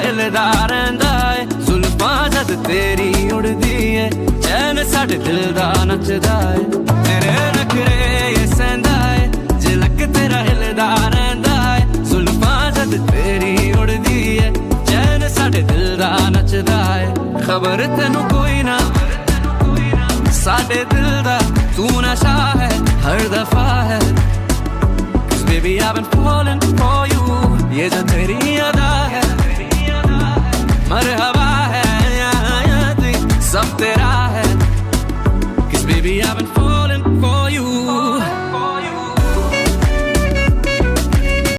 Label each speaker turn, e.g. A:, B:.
A: हिलदा रहिंदा है जुल्फां जद तेरी उड़दी है चैन साडे दिल दा नचदा है तेरे नखरे ये सहंदा है झलक तेरा हिलदा रहिंदा है जुल्फां जद तेरी उड़दी है चैन साडे दिल दा नचदा है खबर तेनू कोई ना साडे दिल दा तू नशा है हर दफा है Baby, I've been falling for you ये जो तेरी अदा है मरहबा है सब तेरा है Cause baby, I've been falling